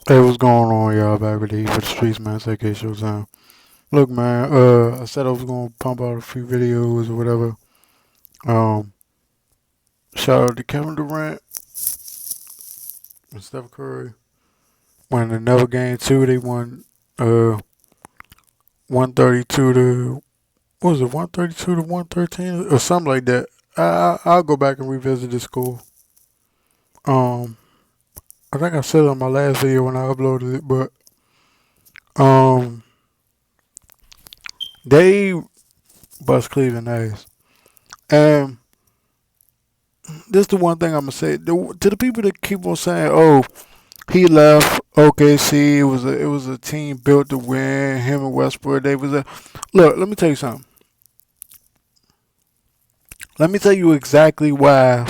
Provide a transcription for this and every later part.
Hey, what's going on, y'all? Back with the Heat for the Streets, man. It's AK Showtime. Look, man, I said I was gonna pump out a few videos or whatever. Um, Shout out to Kevin Durant and Steph Curry. When another game two, they won 132 to what was it, 132 to 113 or something like that. I'll go back and revisit the score. Um, I think I said it on my last video when I uploaded it, but um, they bust Cleveland ass. And this is the one thing I'm gonna say to the people that keep on saying, "Oh, he left OKC. It was a team built to win. Him and Westbrook. They was a look. Let me tell you something. Let me tell you exactly why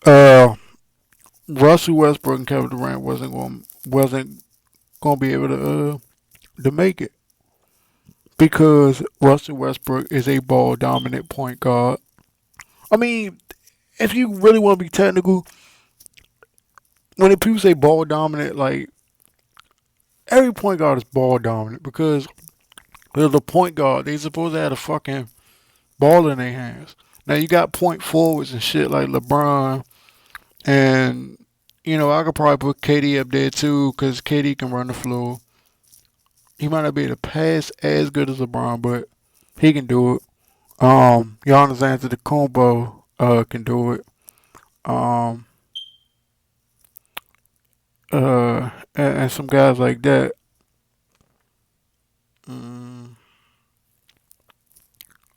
uh, Russell Westbrook and Kevin Durant wasn't going to be able to make it because Russell Westbrook is a ball dominant point guard. I mean, if you really want to be technical, when people say ball dominant, like every point guard is ball dominant because they're the point guard. They supposed to have a fucking ball in their hands. Now you got point forwards and shit like LeBron, and I could probably put KD up there too because KD can run the floor. He might not be able to pass as good as LeBron, but he can do it. Giannis Antetokounmpo can do it. Um, and some guys like that. Mm,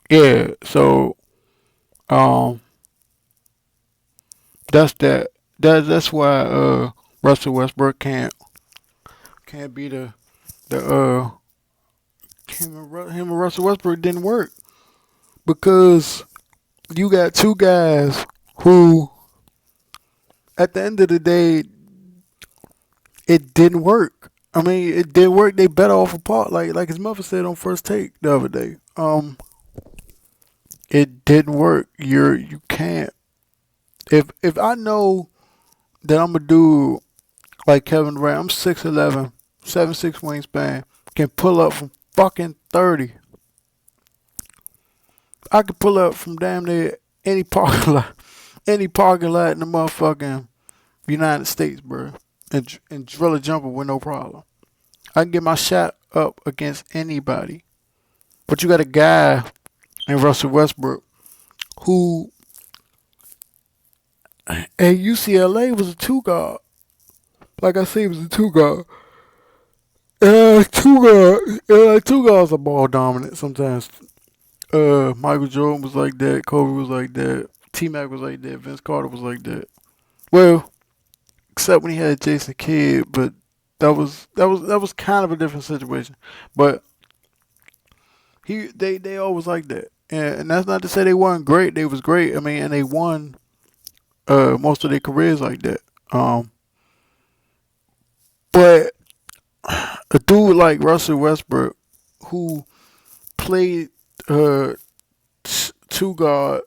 yeah, so um, that's that. That's why Russell Westbrook can't be the him and Russell Westbrook didn't work because you got two guys who at the end of the day it didn't work. I mean, it didn't work. They better off apart. Like his mother said on First Take the other day. It didn't work. You can't. If I know that I'm a dude like Kevin Durant, I'm 6'11", 7'6" wingspan, can pull up from fucking 30. I could pull up from damn near any parking lot, any parking lot in the motherfucking United States, bro, and drill a jumper with no problem. I can get my shot up against anybody. But you got a guy in Russell Westbrook who at UCLA was a two guard. Like I say, he was a two guard. Two guards are ball dominant sometimes. Michael Jordan was like that. Kobe was like that. T Mac was like that. Vince Carter was like that. Well, except when he had Jason Kidd, but that was kind of a different situation. But they always like that, and that's not to say they weren't great. They was great. I mean, and they won most of their careers like that. But a dude like Russell Westbrook, who played uh, two guard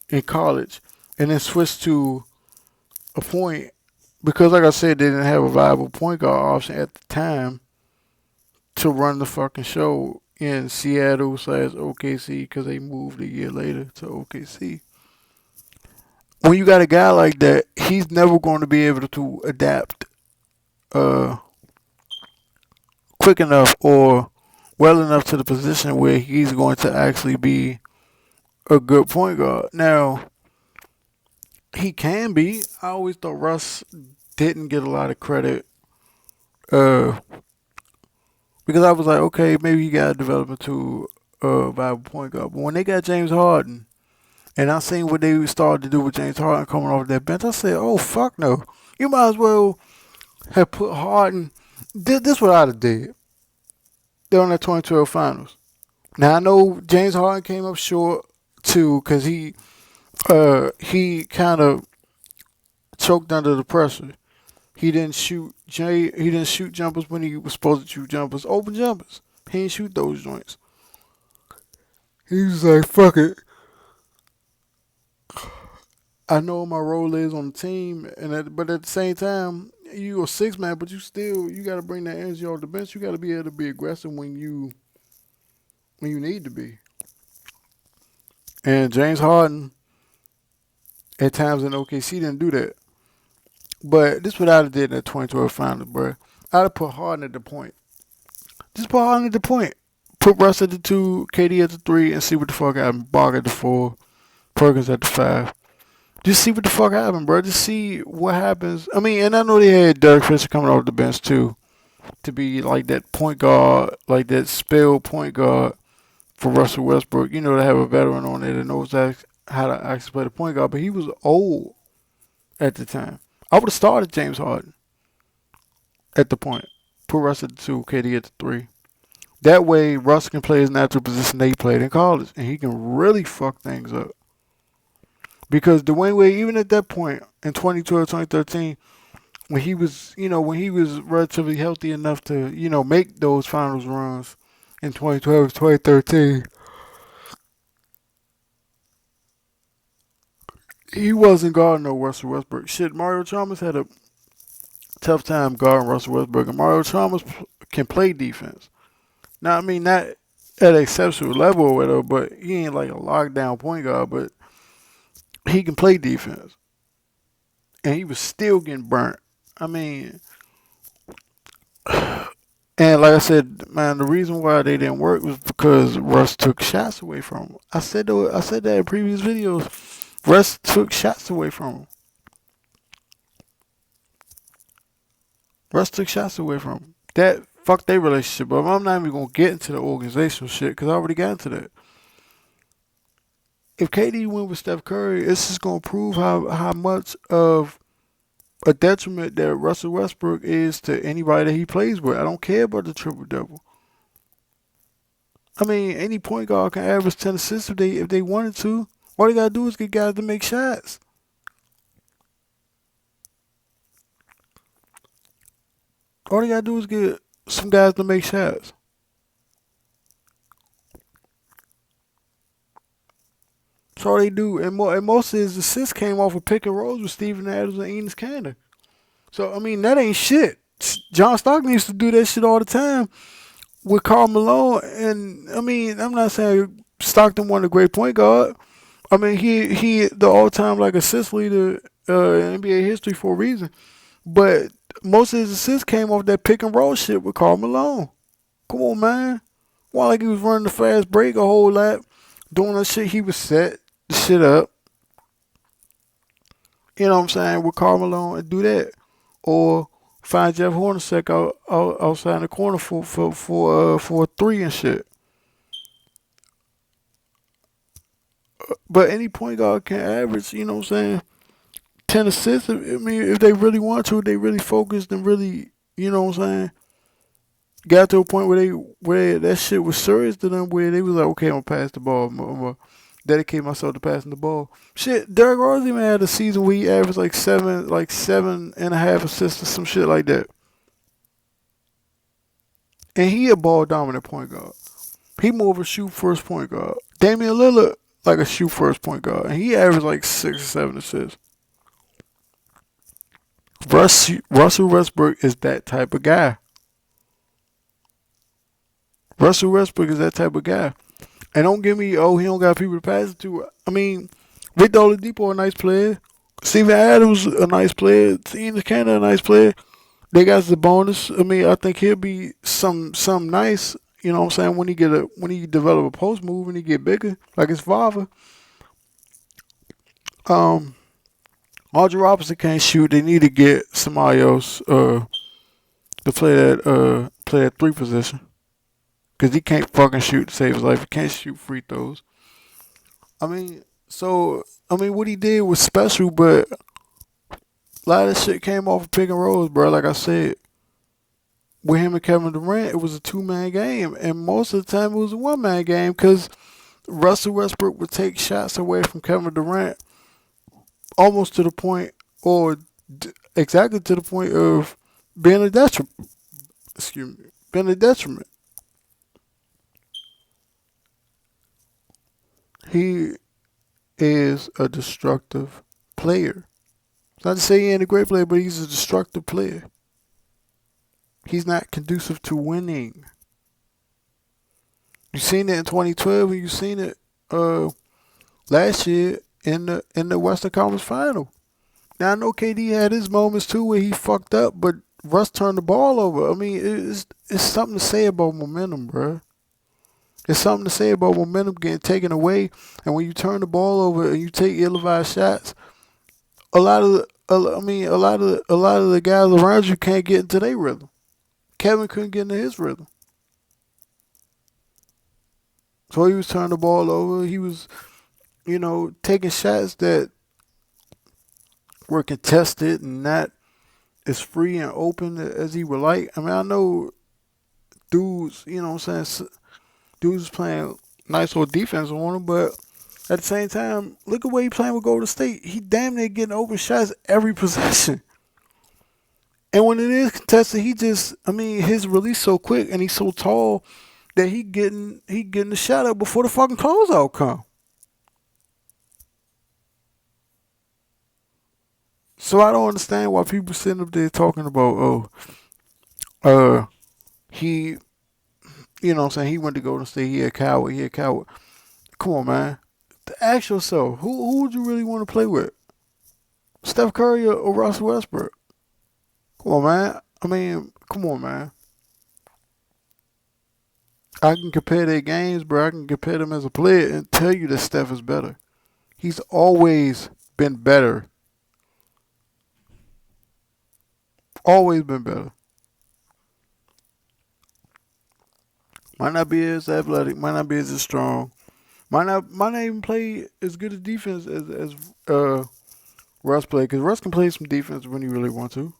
in college and then switched to a point because, like I said, they didn't have a viable point guard option at the time to run the fucking show in Seattle slash OKC because they moved a year later to OKC. When you got a guy like that, he's never going to be able to adapt uh, quick enough or well enough to the position where he's going to actually be a good point guard. Now, he can be. I always thought Russ didn't get a lot of credit uh, because I was like, okay, maybe he got to develop into a viable point guard. But when they got James Harden, and I seen what they started to do with James Harden coming off that bench, I said, oh, fuck no. You might as well have put Harden. This what I'd have did. They're on that 2012 finals. Now, I know James Harden came up short, too, because he kind of choked under the pressure. He didn't shoot jumpers when he was supposed to shoot jumpers, open jumpers. He didn't shoot those joints. He was like, fuck it. I know what my role is on the team, but at the same time, you a six man, but you got to bring that energy off the bench. You got to be able to be aggressive when you need to be. And James Harden at times in OKC didn't do that. But this is what I'd have did in the 2012 finals, bro. I'd have put Harden at the point. Just put Harden at the point. Put Russ at the two, KD at the three, and see what the fuck happened. Bog at the four, Perkins at the five. Just see what the fuck happened, bro. Just see what happens. I mean, and I know they had Derek Fisher coming off the bench too, to be like that point guard, like that spell point guard for Russell Westbrook. You know, to have a veteran on there that knows how to actually play the point guard. But he was old at the time. I would have started James Harden at the point. Put Russ at the two, KD at the three. That way, Russ can play his natural position that he played in college, and he can really fuck things up. Because Dwayne Wade, even at that point in 2012, 2013, when he was relatively healthy enough to, make those finals runs in 2012, 2013, he wasn't guarding no Russell Westbrook. Shit, Mario Chalmers had a tough time guarding Russell Westbrook, and Mario Chalmers can play defense. Now, I mean, not at an exceptional level or whatever, but he ain't like a lockdown point guard, but he can play defense. And he was still getting burnt. I mean, and like I said, man, the reason why they didn't work was because Russ took shots away from him. I said that in previous videos. Russ took shots away from him. Russ took shots away from him. That fucked their relationship up. I'm not even gonna get into the organizational shit because I already got into that. If KD went with Steph Curry, it's just gonna prove how much of a detriment that Russell Westbrook is to anybody that he plays with. I don't care about the triple double. I mean, any point guard can average 10 assists if they wanted to. All they gotta do is get guys to make shots. All they gotta do is get some guys to make shots. That's all they do. And most of his assists came off of pick and rolls with Steven Adams and Enes Kanter. So I mean, that ain't shit. John Stockton used to do that shit all the time with Karl Malone. And I mean, I'm not saying Stockton won a great point guard. I mean, he the all time like assist leader in NBA history for a reason. But most of his assists came off that pick and roll shit with Karl Malone. Come on, man. While like he was running the fast break a whole lap, doing that shit, he was set the shit up. You know what I'm saying? With Karl Malone and do that, or find Jeff Hornacek outside the corner for a three and shit. But any point guard can average. You know what I'm saying? 10 assists. I mean, if they really want to, they really focused and really, you know what I'm saying, got to a point where that shit was serious to them, where they was like, okay, I'm gonna pass the ball. I'm gonna dedicate myself to passing the ball. Shit, Derrick Rose even had a season where he averaged like 7.5 assists or some shit like that. And he a ball dominant point guard. He more of a shoot first point guard. Damian Lillard like a shoot first point guard, and he averaged like 6 or 7 assists. Russell Westbrook is that type of guy. Russell Westbrook is that type of guy. And don't give me, oh, he don't got people to pass it to. I mean, Victor Oladipo a nice player. Steven Adams a nice player. Enes Kanter a nice player. They got the bonus. I mean, I think he'll be some nice. You know what I'm saying? When he develop a post move and he get bigger, like his father. Um, Audrey Robertson can't shoot. They need to get somebody else to play that three position. Cause he can't fucking shoot to save his life. He can't shoot free throws. What he did was special, but a lot of shit came off of pick and rolls, bro. Like I said, with him and Kevin Durant, it was a 2-man game, and most of the time it was a 1-man game because Russell Westbrook would take shots away from Kevin Durant almost to the point, or exactly to the point of being a detriment. Excuse me, being a detriment. He is a destructive player. It's not to say he ain't a great player, but he's a destructive player. He's not conducive to winning. You seen it in 2012, and you seen it last year in the Western Conference Final. Now I know KD had his moments too where he fucked up, but Russ turned the ball over. I mean, it's something to say about momentum, bro. It's something to say about momentum getting taken away, and when you turn the ball over and you take ill-advised shots, a lot of a lot of the guys around you can't get into their rhythm. Kevin couldn't get into his rhythm, so he was turning the ball over. He was, taking shots that were contested and not as free and open as he would like. I mean, I know dudes, what I'm saying, dudes playing nice little defense on him, but at the same time, look at what he playing with Golden State. He damn near getting open shots every possession. And when it is contested, his release so quick and he's so tall that he getting the shot up before the fucking closeout come. So I don't understand why people sitting up there talking about, he, what I'm saying, he went to Golden State, he a coward. Come on, man. Ask yourself, who would you really want to play with? Steph Curry or Russell Westbrook? Come on, man. I mean, come on, man. I can compare their games, bro. I can compare them as a player and tell you that Steph is better. He's always been better. Always been better. Might not be as athletic, might not be as strong, might not even play as good a defense as Russ play, because Russ can play some defense when he really wants to.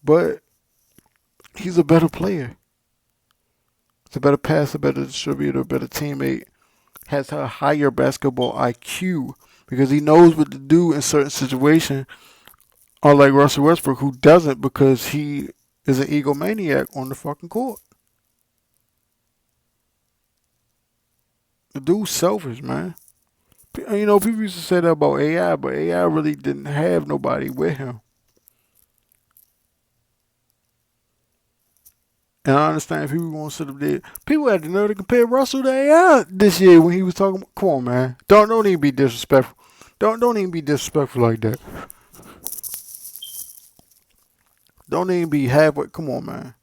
But he's a better player. He's a better passer, better distributor, better teammate. Has a higher basketball IQ because he knows what to do in certain situations. Unlike Russell Westbrook, who doesn't because he is an egomaniac on the fucking court. The dude's selfish, man. People used to say that about AI, but AI really didn't have nobody with him. And I understand people want to sit up there. People had the nerve to compare Russell to AI this year when he was talking. Come on, man. Don't even be disrespectful. Don't even be disrespectful like that. Don't even be halfway. Come on, man.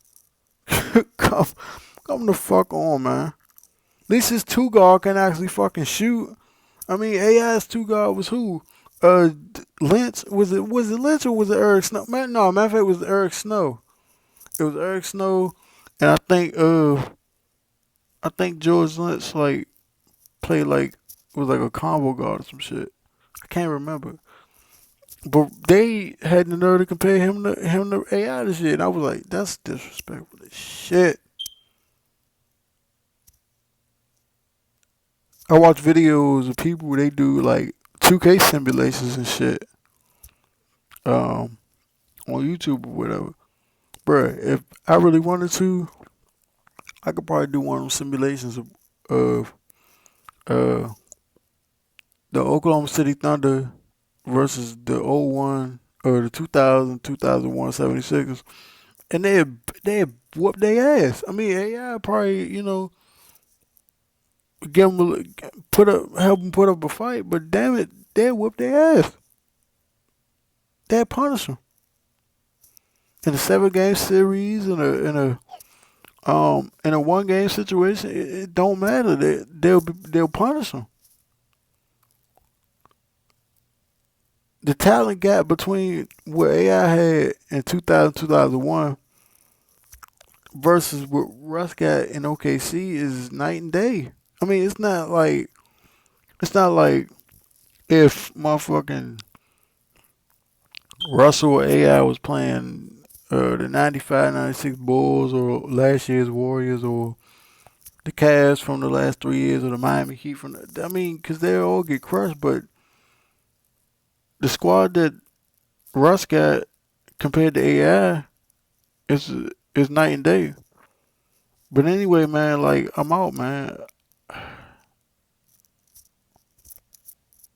come the fuck on, man. At least his two guard can actually fucking shoot. I mean, AI's two guard was who? Lynch. Was it Lynch or was it Eric Snow? No, matter of fact, it was Eric Snow. It was Eric Snow, and I think George Lynch like played like was like a combo guard or some shit. I can't remember. But they had the nerve to compare him to AI this shit. And I was like, that's disrespectful as shit. I watch videos of people they do like 2K simulations and shit. On YouTube or whatever. Bruh, if I really wanted to, I could probably do one of them simulations of uh the Oklahoma City Thunder versus the '01 or the 2000, 2001 76ers, and they whoop their ass. I mean, AI probably give them help them put up a fight, but damn it, they whoop their ass. They punish them in a 7-game series in a 1-game situation. It don't matter. They'll punish them. The talent gap between what AI had in 2000, 2001 versus what Russ got in OKC is night and day. I mean, it's not like if motherfucking Russell or AI was playing the 95, 96 Bulls or last year's Warriors or the Cavs from the last 3 years or the Miami Heat because they all get crushed, but the squad that Russ got compared to AI is night and day. But anyway, man, like I'm out, man.